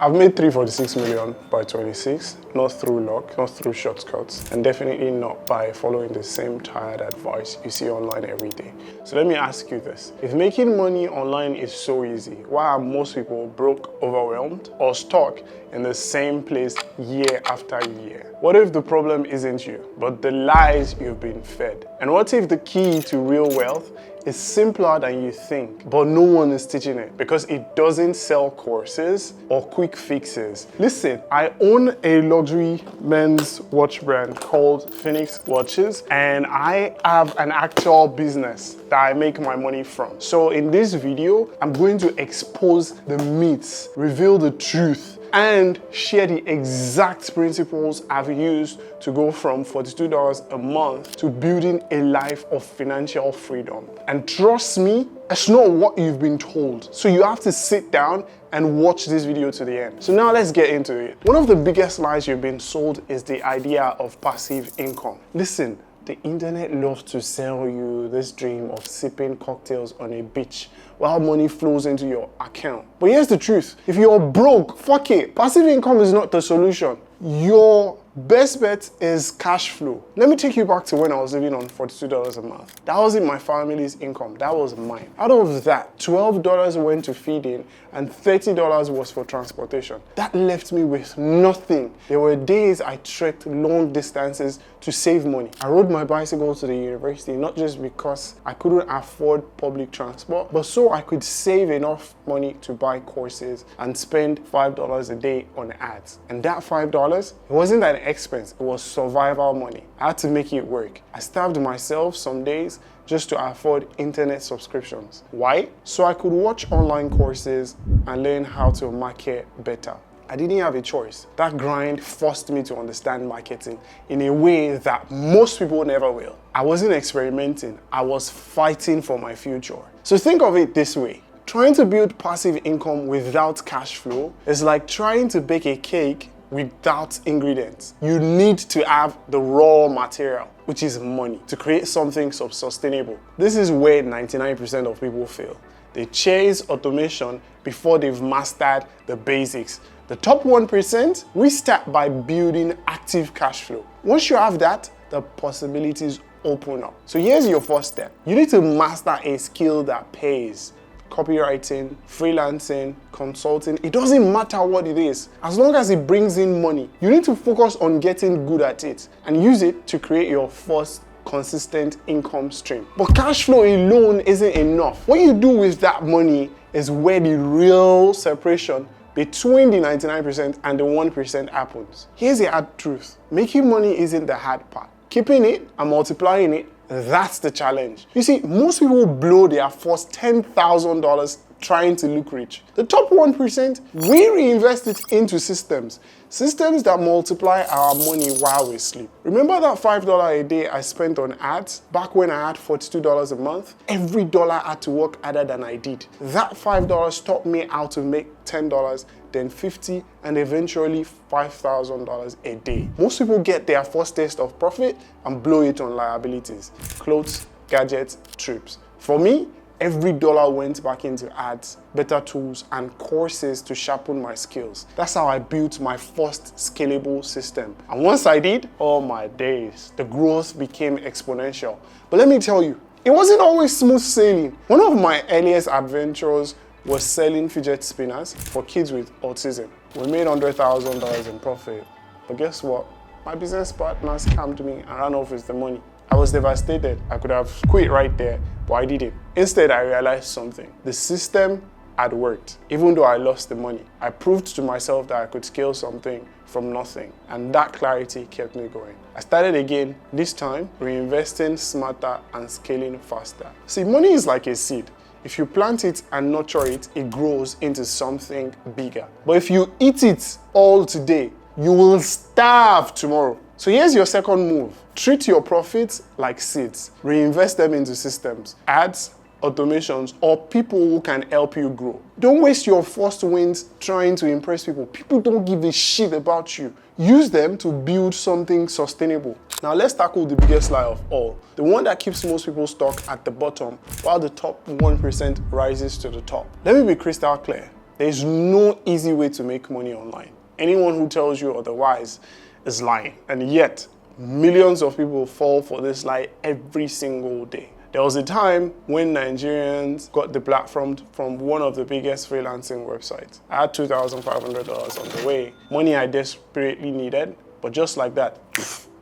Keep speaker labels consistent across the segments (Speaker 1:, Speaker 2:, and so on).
Speaker 1: I've made 346 million by 26, not through luck, not through shortcuts, and definitely not by following the same tired advice you see online every day. So let me ask you this. If making money online is so easy, why are most people broke, overwhelmed, or stuck in the same place year after year? What if the problem isn't you, but the lies you've been fed? And what if the key to real wealth is simpler than you think, but no one is teaching it because it doesn't sell courses or quick fixes? Listen, I own a luxury men's watch brand called Phoenix Watches, and I have an actual business that I make my money from. So in this video, I'm going to expose the myths, reveal the truth, and share the exact principles I've used to go from $42 a month to building a life of financial freedom. And trust me, it's not what you've been told. So you have to sit down and watch this video to the end. So now let's get into it. One of the biggest lies you've been sold is the idea of passive income. Listen, the internet loves to sell you this dream of sipping cocktails on a beach while money flows into your account. But here's the truth. If you're broke, fuck it. Passive income is not the solution. Your best bet is cash flow. Let me take you back to when I was living on $42 a month. That wasn't my family's income, that was mine. Out of that, $12 went to feeding and $30 was for transportation. That left me with nothing. There were days I trekked long distances to save money. I rode my bicycle to the university, not just because I couldn't afford public transport, but so I could save enough money to buy courses and spend $5 a day on ads. And that $5, it wasn't an expense, it was survival money. I had to make it work. I starved myself some days just to afford internet subscriptions. Why? So I could watch online courses and learn how to market better. I didn't have a choice. That grind forced me to understand marketing in a way that most people never will. I wasn't experimenting, I was fighting for my future. So think of it this way. Trying to build passive income without cash flow is like trying to bake a cake without ingredients. You need to have the raw material, which is money, to create something sustainable. This is where 99% of people fail. They chase automation before they've mastered the basics. The top 1%, we start by building active cash flow. Once you have that, the possibilities open up. So here's your first step. You need to master a skill that pays. Copywriting, freelancing, consulting, it doesn't matter what it is, as long as it brings in money. You need to focus on getting good at it and use it to create your first consistent income stream. But cash flow alone isn't enough. What you do with that money is where the real separation between the 99% and the 1% happens. Here's the hard truth. Making money isn't the hard part. Keeping it and multiplying it, that's the challenge. You see, most people blow their first $10,000 trying to look rich. The top 1%, we reinvest it into systems that multiply our money while we sleep. Remember that $5 a day I spent on ads back when I had $42 a month? Every dollar had to work harder than I did. That $5 taught me how to make $10, then $50, and eventually $5,000 a day. Most people get their first taste of profit and blow it on liabilities, clothes, gadgets, trips. For me, every dollar went back into ads, better tools, and courses to sharpen my skills. That's how I built my first scalable system. And once I did, oh my days, the growth became exponential. But let me tell you, it wasn't always smooth sailing. One of my earliest adventures was selling fidget spinners for kids with autism. We made $100,000 in profit. But guess what? My business partner scammed me and ran off with the money. I was devastated. I could have quit right there, but I didn't. Instead, I realized something. The system had worked. Even though I lost the money, I proved to myself that I could scale something from nothing. And that clarity kept me going. I started again, this time reinvesting smarter and scaling faster. See, money is like a seed. If you plant it and nurture it, it grows into something bigger. But if you eat it all today, you will starve tomorrow. So here's your second move. Treat your profits like seeds. Reinvest them into systems, ads, automations, or people who can help you grow. Don't waste your first wins trying to impress people. People don't give a shit about you. Use them to build something sustainable. Now let's tackle the biggest lie of all, the one that keeps most people stuck at the bottom while the top 1% rises to the top. Let me be crystal clear. There's no easy way to make money online. Anyone who tells you otherwise is lying. And yet, millions of people fall for this lie every single day. There was a time when Nigerians got deplatformed from one of the biggest freelancing websites. I had $2,500 on the way, money I desperately needed, but just like that,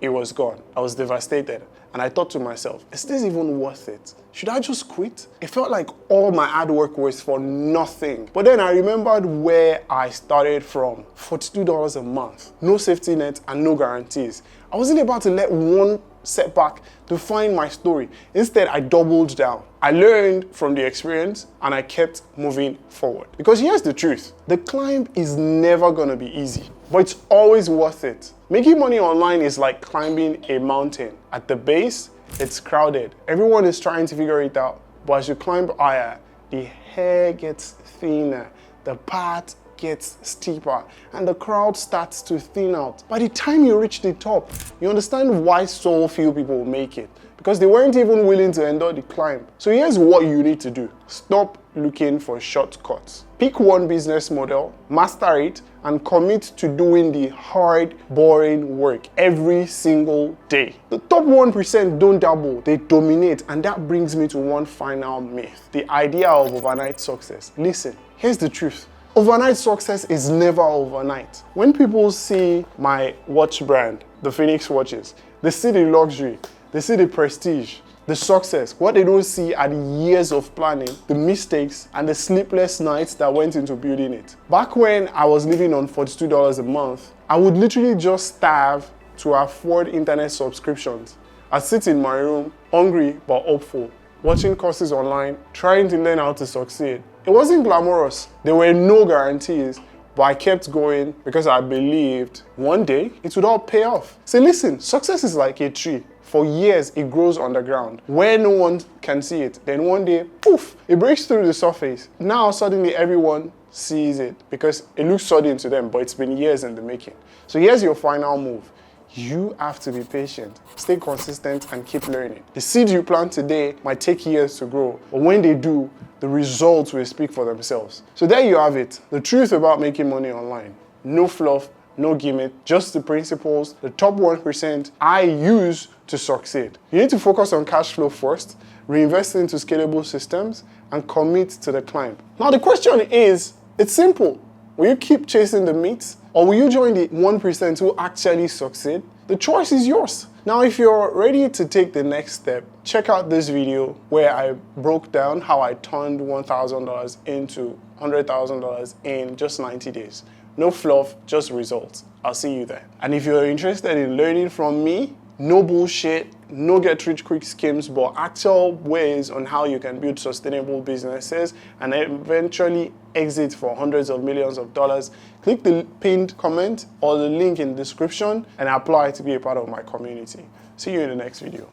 Speaker 1: it was gone. I was devastated. And I thought to myself, is this even worth it? Should I just quit? It felt like all my hard work was for nothing. But then I remembered where I started from. $42 a month, no safety net and no guarantees. I wasn't about to let one setback define my story. Instead, I doubled down. I learned from the experience and I kept moving forward. Because here's the truth, the climb is never gonna be easy, but it's always worth it. Making money online is like climbing a mountain. At the base, it's crowded. Everyone is trying to figure it out, but as you climb higher, the hair gets thinner, the path gets steeper, and the crowd starts to thin out. By the time you reach the top, you understand why so few people make it. Because they weren't even willing to endure the climb. So here's what you need to do. Stop looking for shortcuts. Pick one business model, master it, and commit to doing the hard, boring work every single day. The top 1% don't dabble, they dominate, and that brings me to one final myth, the idea of overnight success. Listen, here's the truth. Overnight success is never overnight. When people see my watch brand, the Phoenix watches, they see the luxury, they see the prestige, the success. What they don't see are the years of planning, the mistakes, and the sleepless nights that went into building it. Back when I was living on $42 a month, I would literally just starve to afford internet subscriptions. I'd sit in my room, hungry but hopeful, watching courses online, trying to learn how to succeed. It wasn't glamorous. There were no guarantees, but I kept going because I believed one day it would all pay off. So listen, success is like a tree. For years, it grows underground, where no one can see it. Then one day, poof, it breaks through the surface. Now suddenly everyone sees it because it looks sudden to them, but it's been years in the making. So here's your final move. You have to be patient, stay consistent, and keep learning. The seed you plant today might take years to grow, but when they do, the results will speak for themselves. So there you have it, the truth about making money online. No fluff, no gimmick, just the principles, the top 1% I use to succeed. You need to focus on cash flow first, reinvest into scalable systems, and commit to the climb. Now the question is, it's simple. Will you keep chasing the myths, or will you join the 1% who actually succeed? The choice is yours. Now, if you're ready to take the next step, check out this video where I broke down how I turned $1,000 into $100,000 in just 90 days. No fluff, just results. I'll see you there. And if you're interested in learning from me, no bullshit, no get-rich-quick schemes, but actual ways on how you can build sustainable businesses and eventually exit for hundreds of millions of dollars, click the pinned comment or the link in the description and apply to be a part of my community. See you in the next video.